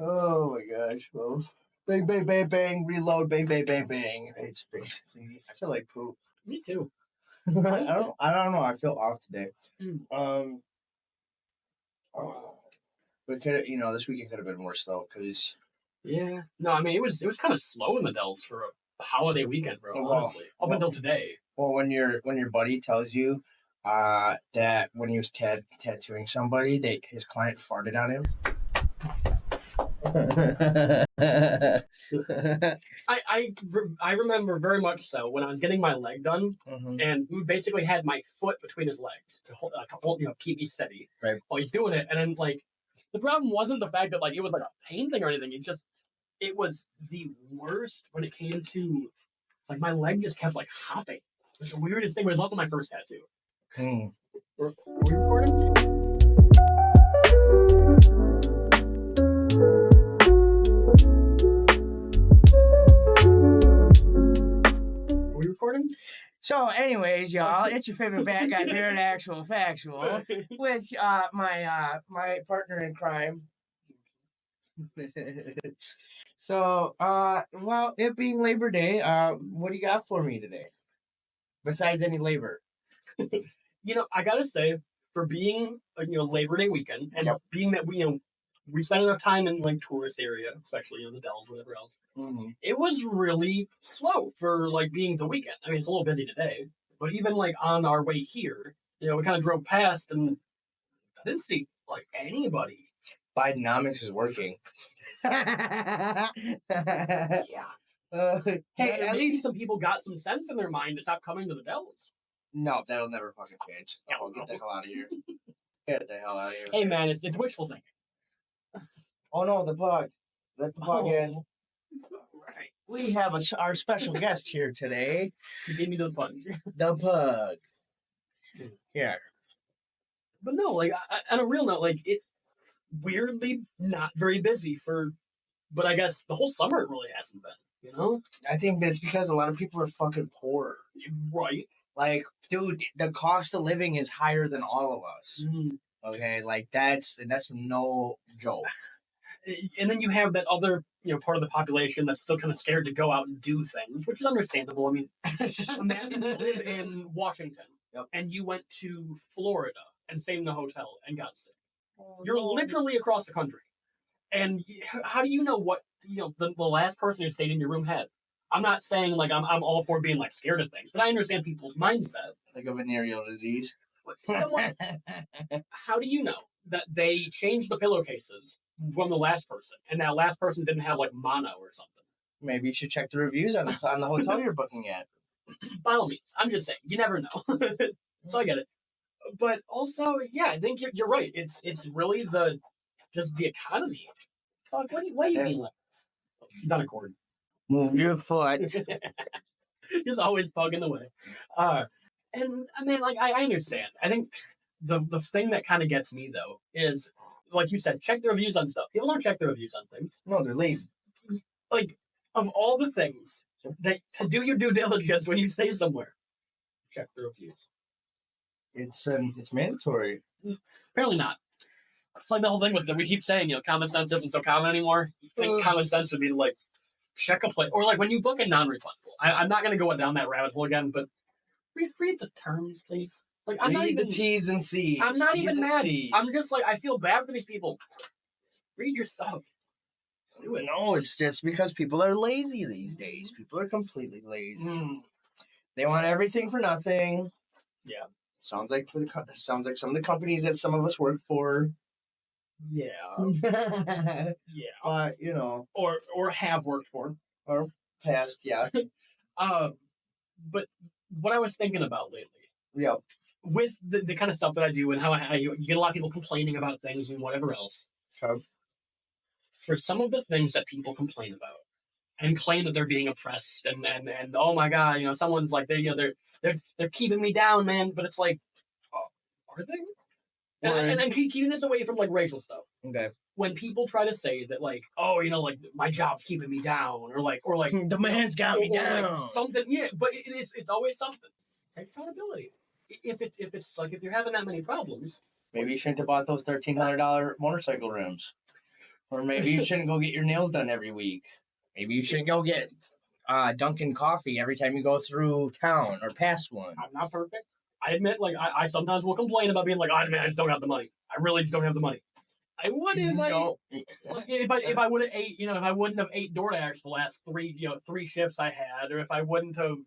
Oh my gosh. Well, bang, bang, bang, bang, reload, bang, bang, bang, bang. It's basically, I feel like poop. Me too. I don't know. I feel off today. But could this weekend could have been worse though, because Yeah. No, I mean it was kind of slow in the Dells for a holiday weekend, bro. Honestly, up until today. Well, when your buddy tells you that when he was tattooing somebody, his client farted on him. I remember very much so when I was getting my leg done, and we basically had my foot between his legs to hold, keep me steady while he's doing it. And then the problem wasn't the fact that it was like a pain thing or anything. It was the worst when it came to my leg just kept hopping. It was the weirdest thing. But it was also my first tattoo. Were we recording? So, anyways, y'all, it's your favorite bad guy here at Actual Factual with my partner in crime. So, well, it being Labor Day, what do you got for me today? Besides any labor? I gotta say, for being Labor Day weekend, and being that we spent enough time in tourist area, especially the Dells, whatever else. It was really slow for being the weekend. I mean, it's a little busy today, but even on our way here, we kind of drove past and I didn't see anybody. Bidenomics is working. Yeah. Hey, at least some people got some sense in their mind to stop coming to the Dells. No, that'll never fucking change. Get the hell out of here. Get the hell out of here. Hey, man, it's wishful thinking. Oh no, the plug. Let the plug in. Right. We have our special guest here today. He gave me the plug. The pug. Yeah. But no, on a real note, it's weirdly not very busy but I guess the whole summer it really hasn't been, I think that's because a lot of people are fucking poor. Right. Dude, the cost of living is higher than all of us. Okay, that's no joke. And then you have that other, part of the population that's still kind of scared to go out and do things, which is understandable. I mean, imagine you live in Washington and you went to Florida and stayed in a hotel and got sick. You're literally across the country. And how do you know what, the last person who stayed in your room had? I'm not saying I'm all for being scared of things, but I understand people's mindset. Like a venereal disease. How do you know that they changed the pillowcases from the last person, and that last person didn't have mono or something? Maybe you should check the reviews on the hotel you're booking at. By all means, I'm just saying, you never know. So I get it, but also, yeah, I think you're right. It's really just the economy. What do you mean like this? He's on a cord. Move your foot. He's always bugging the way. And I mean, I understand. I think the thing that kind of gets me though is, like you said, check the reviews on stuff. People don't check the reviews on things. No, they're lazy. Of all the things that to do your due diligence when you stay somewhere, check the reviews. It's mandatory. Apparently not. It's the whole thing we keep saying, common sense isn't so common anymore. You think common sense would be to check a place, or when you book a non-refundable. I'm not going to go down that rabbit hole again, but read the terms, please. I'm not even the T's and C's. I'm not even mad. I'm just I feel bad for these people. Read your stuff. Do it. No, it's just because people are lazy these days. People are completely lazy. They want everything for nothing. Yeah. Sounds like some of the companies that some of us work for. Yeah. Yeah. But or have worked for, or past, yeah. But what I was thinking about lately. Yeah. With the kind of stuff that I do and how you get a lot of people complaining about things and whatever else. Okay. For some of the things that people complain about and claim that they're being oppressed and oh my God, someone's they're keeping me down, man. But it's are they? And keeping this away from racial stuff. Okay. When people try to say that my job's keeping me down or the man's got me down something, yeah, but it's always something. Take accountability. If you're having that many problems, maybe you shouldn't have bought those $1,300 motorcycle rims. Or maybe you shouldn't go get your nails done every week. Maybe you shouldn't go get Dunkin' coffee every time you go through town or past one. I'm not perfect. I admit, like, I sometimes will complain about being like, oh, man, I just don't have the money. I really just don't have the money. I would if I would have ate, if I wouldn't have ate DoorDash the last three shifts I had, or if I wouldn't have,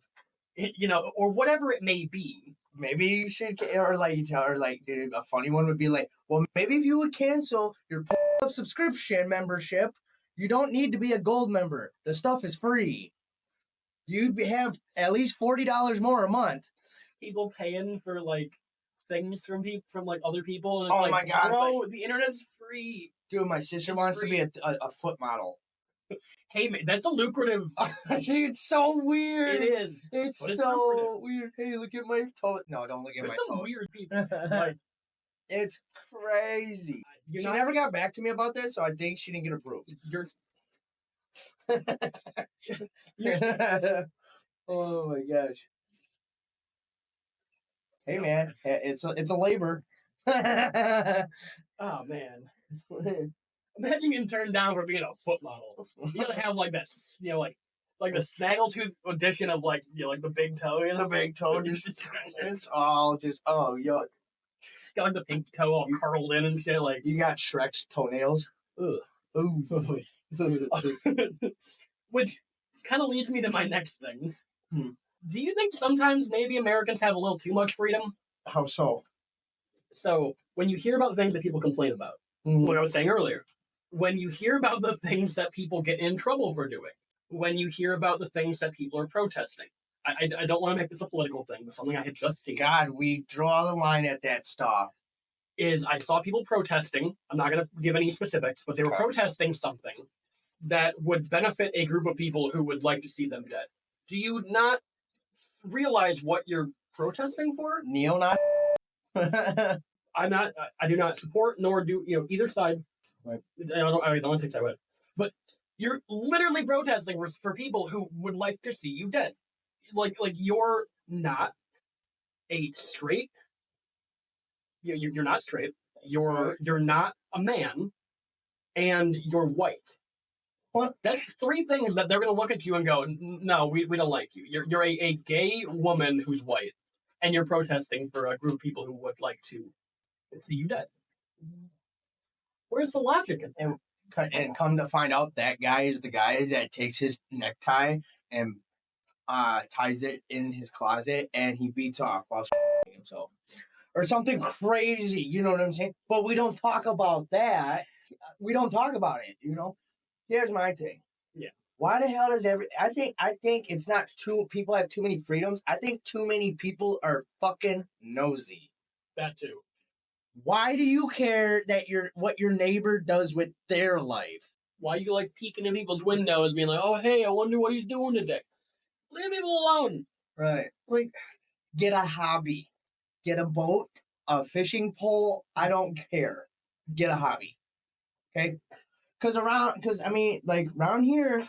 or whatever it may be. Maybe you should, dude, a funny one would be like, well, maybe if you would cancel your subscription membership, you don't need to be a gold member. The stuff is free. You'd have at least $40 more a month. People paying for like things from like other people, and it's oh my god, bro, the internet's free. Dude, my sister wants to be a foot model. Hey, man, that's a lucrative. It's so weird. It is. It's so weird. Hey, look at my toes. No, don't look at my toes. There's some weird people. Like, it's crazy. She never got back to me about this, so I think she didn't get approved. Oh my gosh. Hey man, it's a labor. Oh man. Imagine getting turned down for being a foot model. You gotta have like that, like the snaggletooth edition of like the big toe. The big toe, it's all just yuck. Got like the pink toe all curled in and shit. Like you got Shrek's toenails. Ugh. Ooh. Which kind of leads me to my next thing. Do you think sometimes maybe Americans have a little too much freedom? How so? So when you hear about things that people complain about, like I was saying earlier, when you hear about the things that people get in trouble for doing, when you hear about the things that people are protesting, I don't want to make this a political thing, but something I had just seen. God, we draw the line at that stuff. Is I saw people protesting. I'm not going to give any specifics, but they were protesting something that would benefit a group of people who would like to see them dead. Do you not realize what you're protesting for? Neo-Nazi? I do not support nor do either side. Right. I don't want to take that way. But you're literally protesting for people who would like to see you dead. Like you're not a straight. You're not straight. You're not a man, and you're white. What? That's three things that they're going to look at you and go, no, we don't like you. You're a gay woman who's white, and you're protesting for a group of people who would like to see you dead. Where's the logic in that? And come to find out, that guy is the guy that takes his necktie and ties it in his closet, and he beats off while himself. Or something crazy, you know what I'm saying? But we don't talk about that. We don't talk about it, Here's my thing. Yeah. Why the hell does I think it's not people have too many freedoms. I think too many people are fucking nosy. That too. Why do you care that what your neighbor does with their life? Why you like peeking in people's windows, being like, "Oh, hey, I wonder what he's doing today." Leave people alone. Right. Like, get a hobby, get a boat, a fishing pole. I don't care. Get a hobby. Okay. Around here,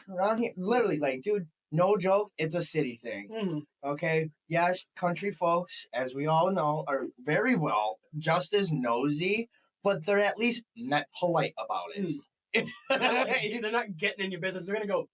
literally, like, dude, no joke, it's a city thing. Mm-hmm. Okay? Yes, country folks, as we all know, are very well just as nosy, but they're at least not polite about it. They're not getting in your business. They're going to go,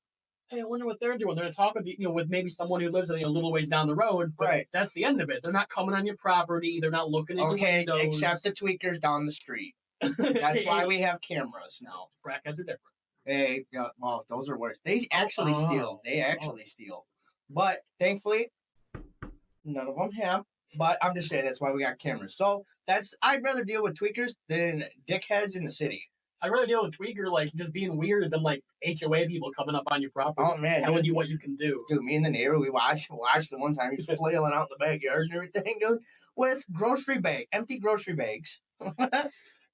hey, I wonder what they're doing. They're going to talk with with maybe someone who lives a little ways down the road, but right. That's the end of it. They're not coming on your property. They're not looking at your windows. Okay, except the tweakers down the street. That's why we have cameras now. Crackheads are different. Hey, well, those are worse. They actually steal. They actually steal. But thankfully, none of them have. But I'm just saying that's why we got cameras. So I'd rather deal with tweakers than dickheads in the city. I'd rather deal with tweaker like just being weird than like HOA people coming up on your property. Oh man, telling you what you can do. Dude, me and the neighbor, we watched the one time he's flailing out in the backyard and everything, dude, with empty grocery bags.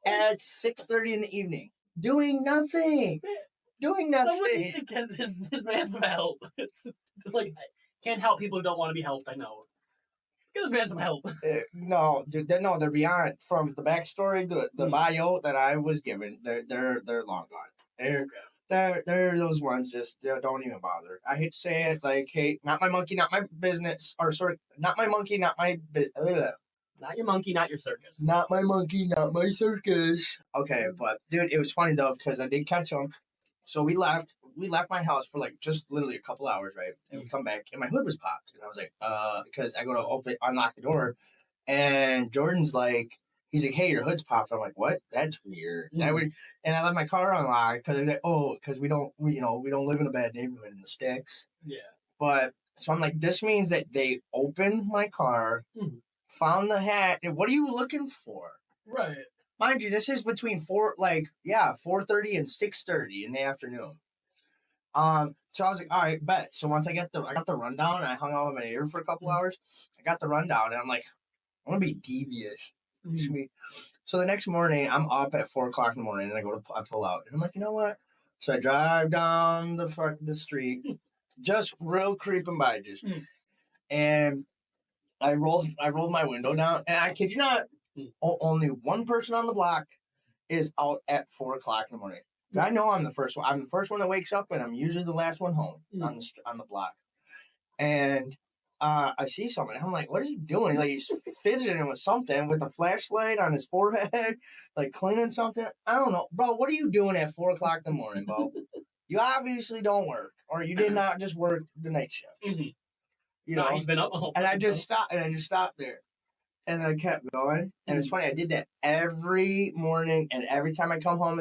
At 6:30 in the evening, doing nothing. Somebody should get this man some help. Like, can't help people who don't want to be helped. I know. Give this man some help. No, dude, they're beyond. From the backstory, the bio that I was given, they're long gone. They're those ones. Just don't even bother. I hate to say it, like, hey, not my monkey, not my business. Or sorry, not my monkey, not my Not your monkey, not your circus. Not my monkey, not my circus. Okay, but dude, it was funny though because I did catch him. So we left my house for like just literally a couple hours, right? And we come back and my hood was popped. And I was like, because I go to unlock the door, and Jordan's like, he's like, hey, your hood's popped. I'm like, what? That's weird. And I left my car unlocked because I was like, because we don't live in a bad neighborhood in the sticks. Yeah. But so I'm like, this means that they opened my car, found the hat. And what are you looking for? Right. Mind you, this is between 4:30 and 6:30 in the afternoon. So I was like, all right, bet. So once I got the rundown, and I hung out with my neighbor for a couple hours. I got the rundown, and I'm like, I'm gonna be devious. So the next morning, I'm up at 4:00 in the morning, and I pull out, and I'm like, you know what? So I drive down the street, just real creeping by, and I rolled my window down, and I kid you not, only one person on the block is out at 4:00 in the morning. I know I'm the first one. I'm the first one that wakes up, and I'm usually the last one home on the block. And I see someone. I'm like, what is he doing? Like he's fidgeting with something with a flashlight on his forehead, like cleaning something. I don't know, bro. What are you doing at 4:00 in the morning, bro? You obviously don't work, or you did not just work the night shift. You know, he's been up all and I just stopped there. And I kept going. And it's funny, I did that every morning and every time I come home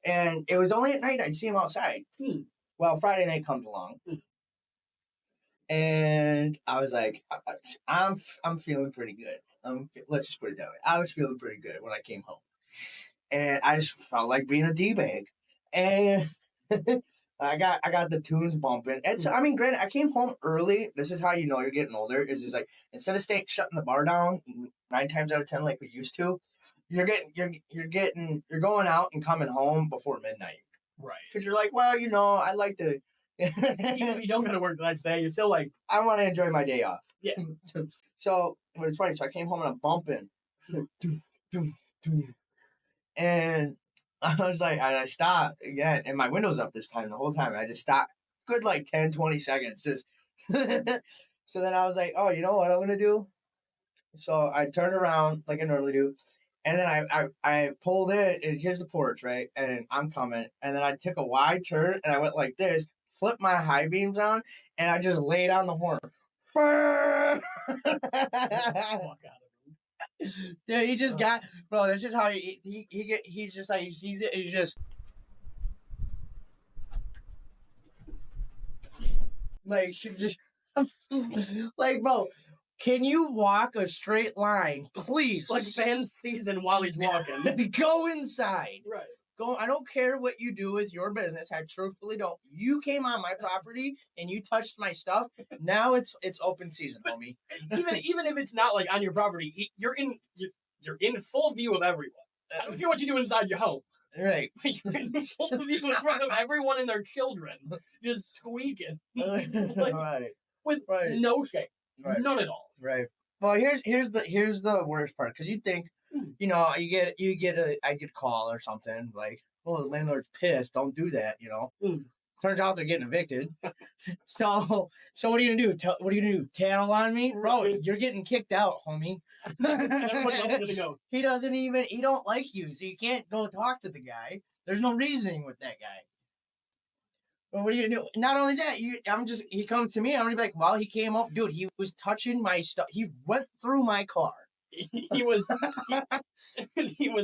and it was only at night I'd see him outside. Well, Friday night comes along. And I was like, I'm feeling pretty good. Let's just put it that way. I was feeling pretty good when I came home. And I just felt like being a D-bag. And I got the tunes bumping. And so, I mean, granted, I came home early. This is how you know you're getting older. Is just like instead of shutting the bar down 9 times out of 10 like we used to, you're going out and coming home before midnight. Right. Because you're like, well, I like to. Even if you don't go to work the next day, you're still like, I want to enjoy my day off. Yeah. So it's funny. So I came home and I'm bumping, and I was like, and I stopped again, and my window's up this time the whole time. I just stopped, good like 10, 20 seconds, just. So then I was like, oh, you know what I'm gonna do? So I turned around like I normally do, and then I pulled in, and here's the porch, right? And I'm coming, and then I took a wide turn, and I went like this, flipped my high beams on, and I just laid on the horn. Dude, he just got, bro. This is how he's just like he sees it. He's just like like, bro. Can you walk a straight line, please? Like fan season while he's walking. Go inside. Right. Go. I don't care what you do with your business. I truthfully don't. You came on my property and you touched my stuff. Now it's open season, homie. even if it's not like on your property, you're in full view of everyone. I don't care what you do inside your home. Right. You're in full view in front of everyone and their children, just tweaking, right. With no shame, none at all. Right. Well, here's the worst part, because you think, I get a call or something like, oh, the landlord's pissed. Don't do that. Turns out they're getting evicted. So what are you gonna do? What are you gonna do? Tattle on me, bro? You're getting kicked out, homie. Everybody else is gonna go. He don't like you, so you can't go talk to the guy. There's no reasoning with that guy. Well, what are you gonna do? Not only that, he comes to me. I'm gonna be like, well, he came up, dude. He was touching my stuff. He went through my car. He was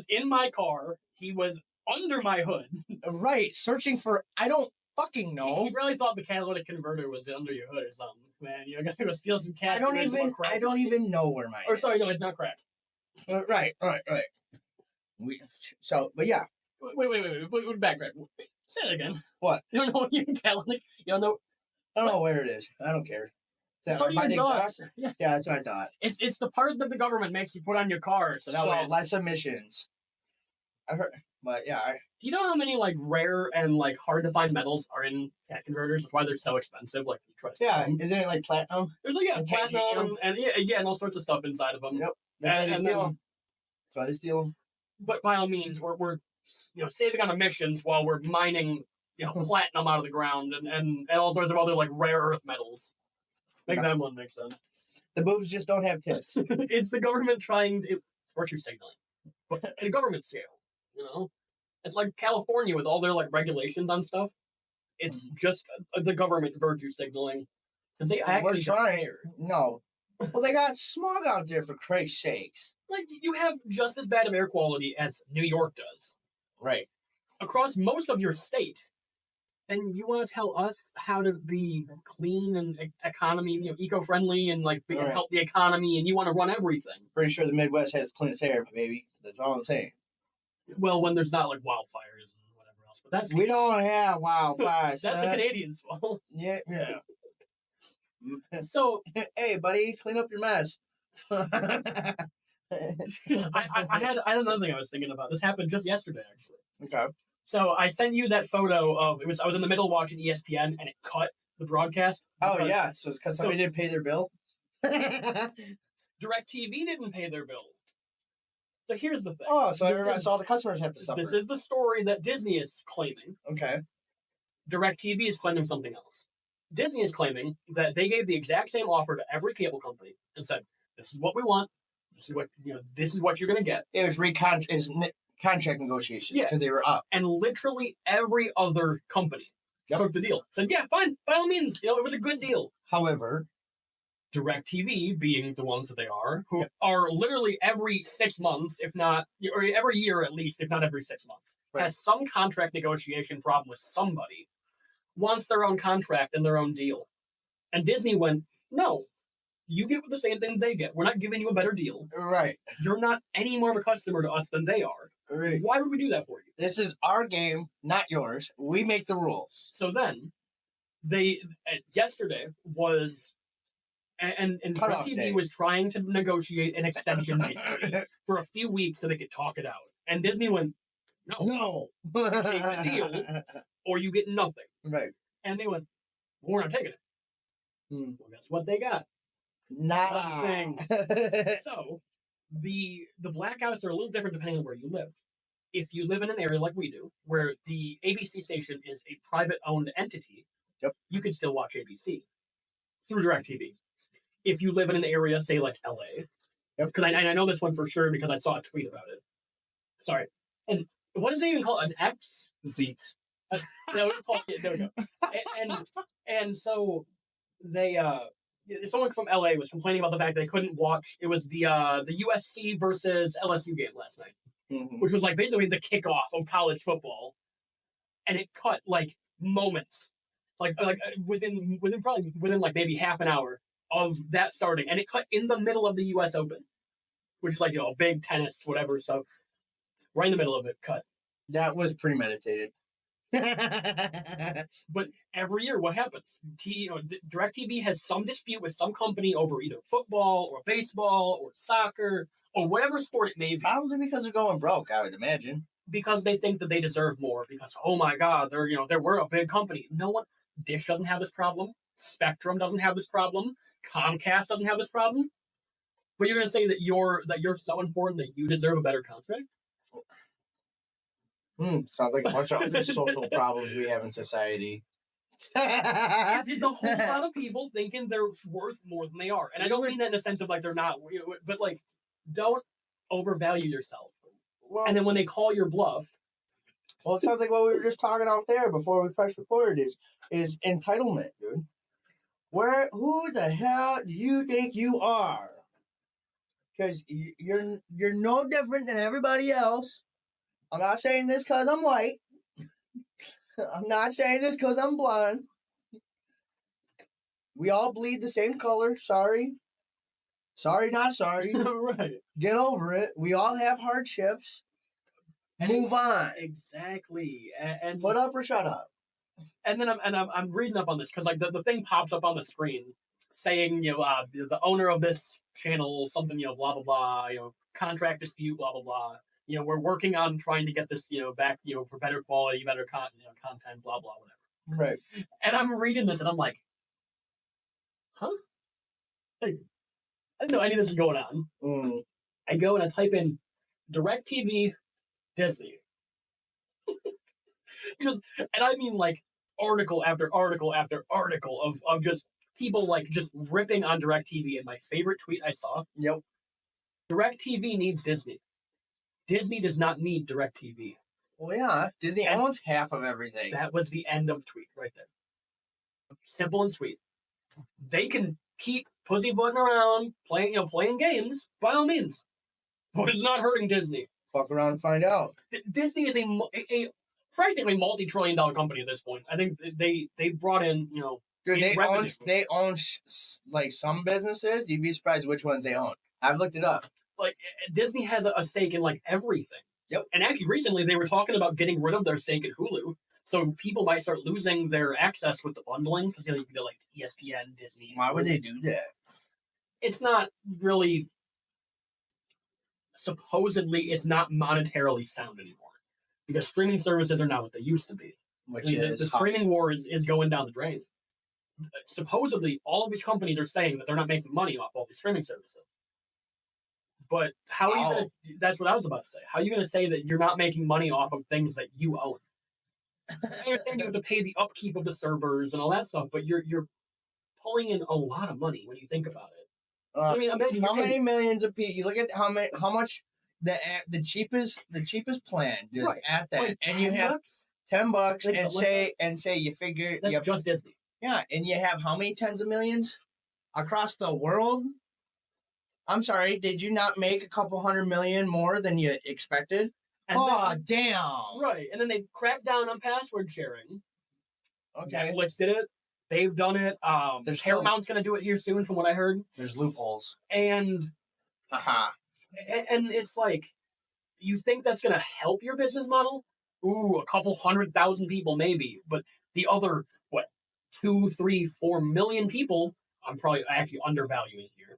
in my car. He was under my hood. Right, searching for, I don't fucking know. He probably thought the catalytic converter was under your hood or something. Man, you're gonna go steal some cats. I don't even know where mine. Or sorry, no, it's not crack. Right. But yeah. Wait, backtrack. Say it again. What? You don't know what you're catalytic? You don't know? I don't know where it is. I don't care. Yeah, that's what I thought. It's the part that the government makes you put on your car, so less emissions. I've heard, but yeah. Do you know how many like rare and like hard to find metals are in cat converters? That's why they're so expensive. Like you trust. Yeah, isn't it like platinum? There's like platinum and all sorts of stuff inside of them. Yep. That's why they steal them. That's why they steal them. But by all means, we're saving on emissions while we're mining platinum out of the ground and all sorts of other like rare earth metals. That one makes sense. The boobs just don't have tits. It's the government trying to virtue signaling, but at a government scale. You know, it's like California with all their like regulations on stuff. It's just the government virtue signaling. They actually We're trying. No. Well, they got smog out there for Christ's sakes. Like you have just as bad of air quality as New York does. Right. Across most of your state. And you want to tell us how to be clean and economy, eco-friendly and like help the economy, and you want to run everything. Pretty sure the Midwest has cleanest air, baby. That's all I'm saying. Well, when there's not like wildfires and whatever else, but we don't have wildfires. That's the Canadians' fault. Yeah. So, hey, buddy, clean up your mess. I had another thing I was thinking about. This happened just yesterday, actually. Okay. So I sent you that photo of I was in the middle of watching ESPN and it cut the broadcast. Oh yeah, so it's because somebody didn't pay their bill. DirecTV didn't pay their bill. So here's the thing. Oh, so all the customers have to suffer. This is the story that Disney is claiming. Okay. DirecTV is claiming something else. Disney is claiming that they gave the exact same offer to every cable company and said, "This is what we want. This is what This is what you're going to get." It was contract negotiations because they were up, and literally every other company took the deal. Said, "Yeah, fine, by all means, it was a good deal." However, DirecTV, being the ones that they are, who are literally every 6 months, if not, or every year at least, if not every 6 months, has some contract negotiation problem with somebody, wants their own contract and their own deal. And Disney went, "No, you get the same thing they get. We're not giving you a better deal. Right. You're not any more of a customer to us than they are. Right. Why would we do that for you? This is our game, not yours. We make the rules." So then, yesterday was, and DirecTV was trying to negotiate an extension basically for a few weeks so they could talk it out. And Disney went, "No. You take the deal or you get nothing." Right. And they went, "We're not taking it." Well, guess what they got? Nothing. So the blackouts are a little different depending on where you live. If you live in an area like we do, where the ABC station is a private-owned entity, you can still watch ABC through DirecTV. If you live in an area, say like LA, because I know this one for sure because I saw a tweet about it. Sorry. And what is it even called? An X? Zeet. There we go. And so they someone from LA was complaining about the fact they couldn't watch. It was the USC versus LSU game last night, which was like basically the kickoff of college football, and it cut like moments, like within like maybe half an hour of that starting, and it cut in the middle of the U.S. Open, which is like big tennis whatever stuff, right in the middle of it. Cut. That was premeditated. But every year, what happens? DirecTV has some dispute with some company over either football or baseball or soccer or whatever sport it may be. Probably because they're going broke, I would imagine. Because they think that they deserve more. Because oh my God, we're a big company. No one, Dish doesn't have this problem. Spectrum doesn't have this problem. Comcast doesn't have this problem. But you're going to say that you're so important that you deserve a better contract? Sounds like a bunch of other social problems we have in society. It's a whole lot of people thinking they're worth more than they are. And I don't mean that in a sense of like they're not, but like, don't overvalue yourself. Well, and then when they call your bluff. Well, it sounds like what we were just talking out there before we press record is entitlement, dude. Who the hell do you think you are? Because you're no different than everybody else. I'm not saying this because I'm white. I'm not saying this because I'm blonde. We all bleed the same color. Sorry. Sorry, not sorry. Right. Get over it. We all have hardships. Move on. Exactly. And put up or shut up. And then I'm reading up on this because like the thing pops up on the screen saying the owner of this channel something blah blah blah contract dispute blah blah blah. We're working on trying to get this, back, for better quality, better content, blah, blah, whatever. Right. And I'm reading this and I'm like, huh? I didn't know any of this was going on. I go and I type in DirecTV Disney. And I mean like article after article after article of just people like just ripping on DirecTV. And my favorite tweet I saw: Yep. DirecTV needs Disney. Disney does not need DirecTV. Well, yeah, Disney And owns half of everything. that was the end of the tweet right there. Simple and sweet. They can keep pussyfooting around, playing games, by all means. But it's not hurting Disney. Fuck around and find out. Disney is a practically multi-trillion-dollar company at this point. I think they brought in, Dude, they revenue. own like some businesses. You'd be surprised which ones they own. I've looked it up. Like Disney has a stake in like everything. Yep. And actually, recently they were talking about getting rid of their stake in Hulu, so people might start losing their access with the bundling because you can go like ESPN, Disney. Why would they do that? It's not really. Supposedly, it's not monetarily sound anymore because streaming services are not what they used to be. Which the streaming war is going down the drain. Supposedly, all of these companies are saying that they're not making money off all these streaming services. But how are you going to... That's what I was about to say. How are you going to say that you're not making money off of things that you own? I understand you have to pay the upkeep of the servers and all that stuff, but you're pulling in a lot of money when you think about it. I mean, imagine how many millions of people. You look at how much the cheapest plan just right. at that, like and you have $10 and say you figure that's just Disney. Yeah, and you have how many tens of millions across the world? I'm sorry, did you not make a couple $100 million more than you expected? And damn! Right, and then they cracked down on password sharing. Okay, Netflix did it. They've done it. Paramount's going to do it here soon, from what I heard. There's loopholes. And it's like, you think that's going to help your business model? Ooh, a couple 100,000 people maybe. But the other, 2, 3, 4 million people, I'm probably actually undervaluing here,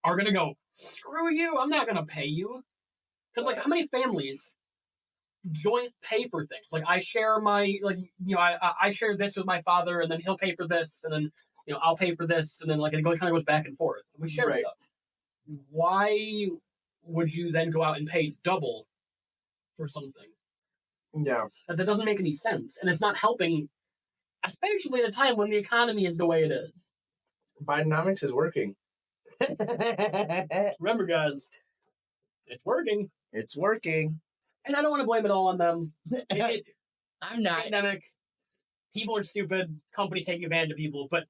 are going to go, screw you, I'm not going to pay you. Because, how many families joint pay for things? I share I share this with my father, and then he'll pay for this, and then I'll pay for this, and then it kind of goes back and forth. We share stuff. Why would you then go out and pay double for something? Yeah, that doesn't make any sense, and it's not helping, especially at a time when the economy is the way it is. Bidenomics is working. Remember, guys, it's working. It's working. And I don't want to blame it all on them. I'm not. Pandemic, people are stupid, companies taking advantage of people, but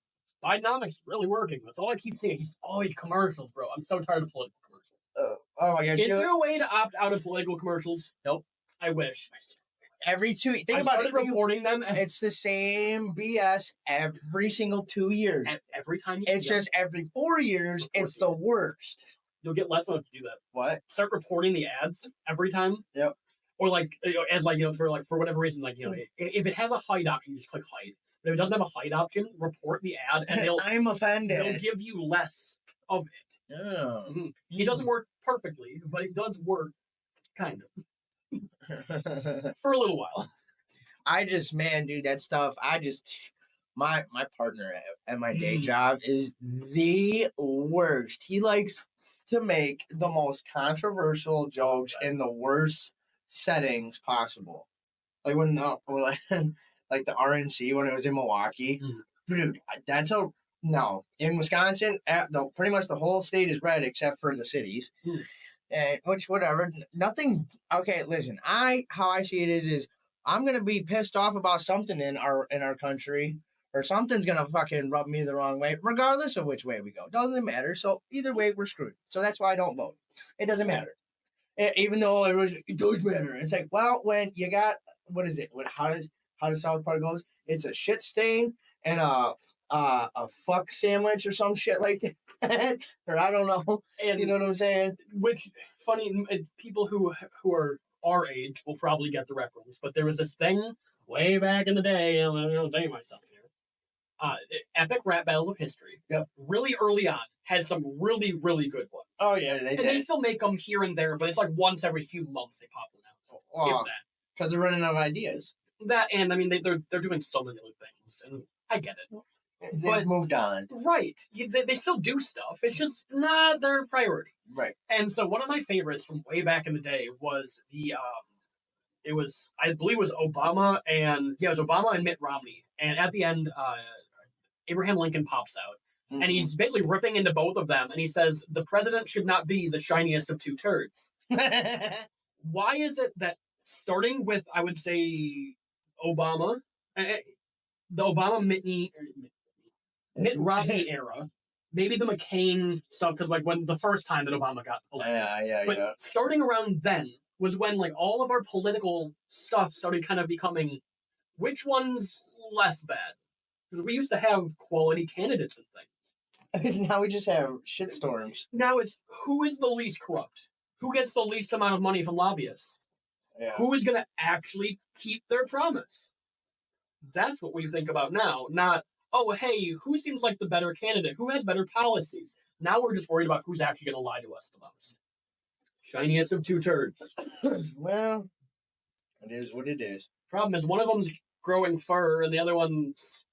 Bidenomics really working. That's all I keep seeing. He's always commercials, bro. I'm so tired of political commercials. Oh my gosh. Is there a way to opt out of political commercials? Nope. I wish. Every 2 years. Think about it. Reporting them. It's the same BS every single 2 years. Every time. It's just every 4 years. It's the worst. You'll get less of to do that. What? Start reporting the ads every time. Yep. Or for whatever reason, if it has a hide option, just click hide. But if it doesn't have a hide option, report the ad, and I'm offended. They'll give you less of it. Oh. Mm-hmm. It doesn't work perfectly, but it does work, kind of, for a little while. Dude, that stuff. My partner at my day job is the worst. He likes to make the most controversial jokes in the worst settings possible. Like when like the RNC when it was in Milwaukee. Dude, in Wisconsin, pretty much the whole state is red except for the cities. And which whatever. Nothing okay, listen, how I see it is I'm gonna be pissed off about something in our country, or something's gonna fucking rub me the wrong way, regardless of which way we go. Doesn't matter. So either way we're screwed. So that's why I don't vote. It doesn't matter. Even though it does matter. It's like, well, when you got what is it? How does South Park goes? It's a shit stain and a fuck sandwich or some shit like that. Or I don't know. And you know what I'm saying? Which funny people who are our age will probably get the reference, but there was this thing way back in the day. I'm gonna date myself here. Epic Rap Battles of History. Yep. Really early on had some really, really good ones. Oh yeah, they still make them here and there, but it's like once every few months they pop them out. Because they're running out of ideas. That, and I mean they're doing so many other things, and I get it. They've moved on. Right. They still do stuff. It's just not their priority. Right. And so one of my favorites from way back in the day was I believe it was Obama and Mitt Romney. And at the end, Abraham Lincoln pops out. And he's basically ripping into both of them. And he says, the president should not be the shiniest of two turds. Why is it that starting with, I would say, Obama, the Obama Mitt Romney era, maybe the McCain stuff, because like when the first time that Obama got elected. But starting around then was when like all of our political stuff started kind of becoming, which one's less bad? Because we used to have quality candidates and things. Now we just have shitstorms. Now it's who is the least corrupt? Who gets the least amount of money from lobbyists? Yeah. Who is going to actually keep their promise? That's what we think about now, not, oh, hey, who seems like the better candidate? Who has better policies? Now we're just worried about who's actually going to lie to us the most. Shiniest of two turds. Well, it is what it is. Problem is, one of them's growing fur and the other one's...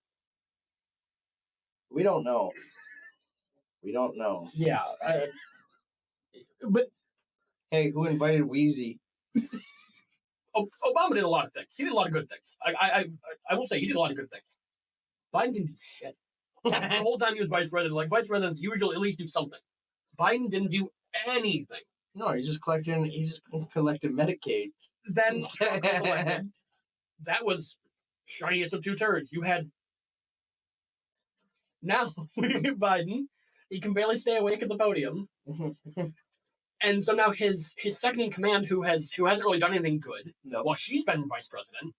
We don't know. We don't know. Yeah. But... Hey, who invited Wheezy? Obama did a lot of things. He did a lot of good things. I will say he did a lot of good things. Biden didn't do shit. The whole time he was vice president, like vice presidents usually at least do something. Biden didn't do anything. No, he just collected Medicaid. Then that was shiniest of two turds. You had now Biden. He can barely stay awake at the podium. And so now his second in command, who hasn't really done anything good, while she's been vice president,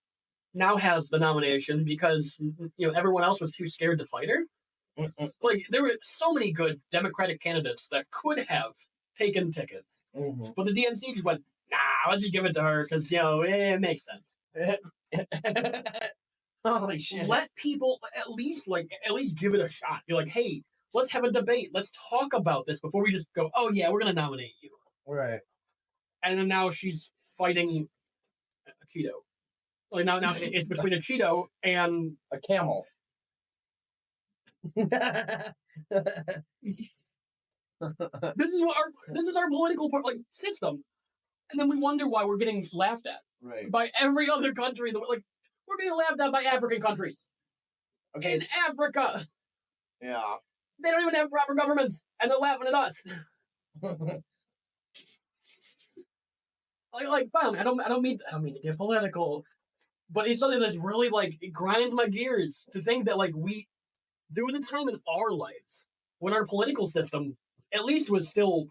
now has the nomination because everyone else was too scared to fight her. Like there were so many good Democratic candidates that could have taken ticket, but the DNC just went, nah, let's just give it to her because it makes sense. Holy shit! Let people at least give it a shot. Be like, hey. Let's have a debate. Let's talk about this before we just go, oh, yeah, we're going to nominate you. Right. And then now she's fighting a Cheeto. Like now it's between a Cheeto and a camel. This is our political system. And then we wonder why we're getting laughed at. Right. By every other country. We're being laughed at by African countries. Okay. In Africa. Yeah. They don't even have proper governments, and they're laughing at us. I don't mean to get political, but it's something that's really it grinds my gears to think that there was a time in our lives when our political system at least was still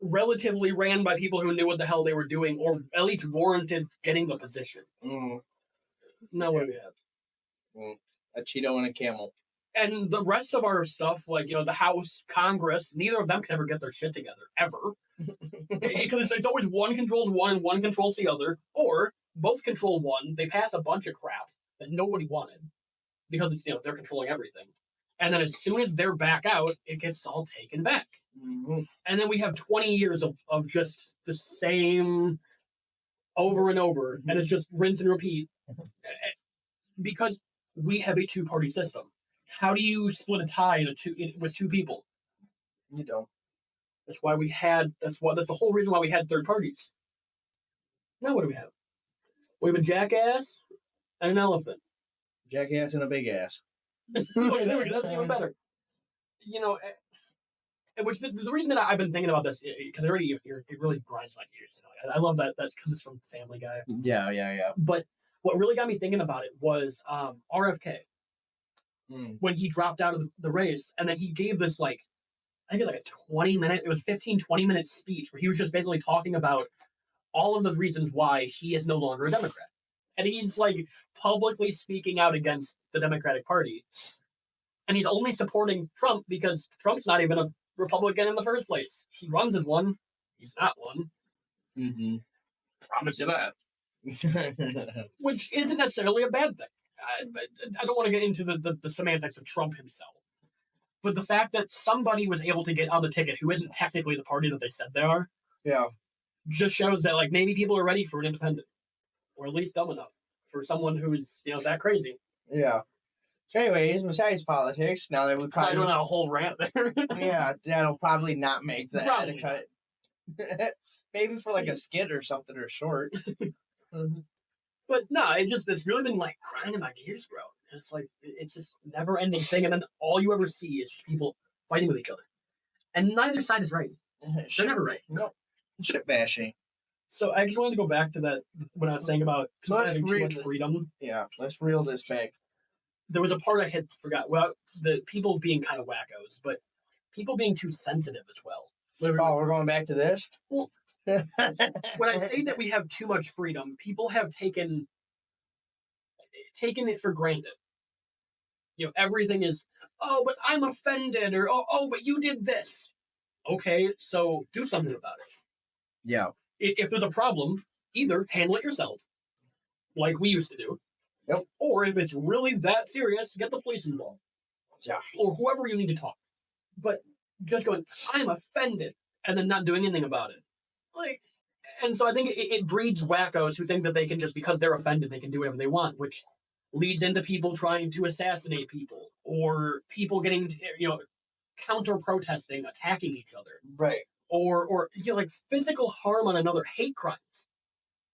relatively ran by people who knew what the hell they were doing, or at least warranted getting the position. Now what do we have? A Cheeto and a camel. And the rest of our stuff, the House, Congress, neither of them can ever get their shit together, ever. Because it's always one controls one and one controls the other, or both control one, they pass a bunch of crap that nobody wanted, because it's, they're controlling everything. And then as soon as they're back out, it gets all taken back. And then we have 20 years of just the same over and over, and it's just rinse and repeat. Because we have a two-party system. How do you split a tie with two people? You don't. That's the whole reason why we had third parties. Now what do we have? We have a jackass and an elephant. Jackass and a big ass. Okay, there we go. That's even better. Which the reason that I've been thinking about this, because it really grinds my gears. I love that. That's because it's from Family Guy. Yeah. But what really got me thinking about it was RFK. When he dropped out of the race, and then he gave this I think it was a 20-minute speech where he was just basically talking about all of the reasons why he is no longer a Democrat. And he's publicly speaking out against the Democratic Party. And he's only supporting Trump because Trump's not even a Republican in the first place. He runs as one. He's not one. Promise you that. Which isn't necessarily a bad thing. I don't want to get into the semantics of Trump himself. But the fact that somebody was able to get on the ticket who isn't technically the party that they said they are, just shows that maybe people are ready for an independent, or at least dumb enough for someone who's that crazy. Yeah. So, anyways, besides politics, now that we probably I don't know a whole rant there. Yeah, that'll probably not make the Probably to cut it. Maybe for a skit or something or short. But no, it's really been grinding my gears, bro. It's like it's this never-ending thing, and then all you ever see is people fighting with each other, and neither side is right. They're never right. No, shit bashing. So I just wanted to go back to that when I was saying about having too much freedom. Yeah, let's reel this back. There was a part I had forgot. Well, the people being kind of wackos, but people being too sensitive as well. Oh, we're going back to this? Well, when I say that we have too much freedom, people have taken it for granted. Everything is, oh, but I'm offended, or oh, but you did this. Okay, so do something about it. Yeah. If there's a problem, either handle it yourself, like we used to do. Yep. Or if it's really that serious, get the police involved. Yeah. Or whoever you need to talk. But just going, I'm offended, and then not doing anything about it. And so I think it breeds wackos who think that they can just, because they're offended, they can do whatever they want, which leads into people trying to assassinate people, or people getting, counter-protesting, attacking each other. Right. Or physical harm on another, hate crimes.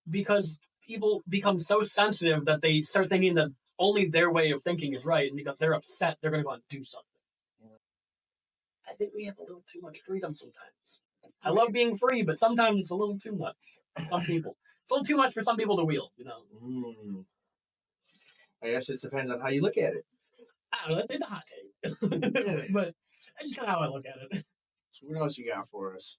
Because people become so sensitive that they start thinking that only their way of thinking is right, and because they're upset, they're going to go out and do something. I think we have a little too much freedom sometimes. I love being free, but sometimes it's a little too much for some people. It's a little too much for some people to wield, I guess it depends on how you look at it. I don't know, that's a hot take. But that's just kind of how I look at it. So what else you got for us?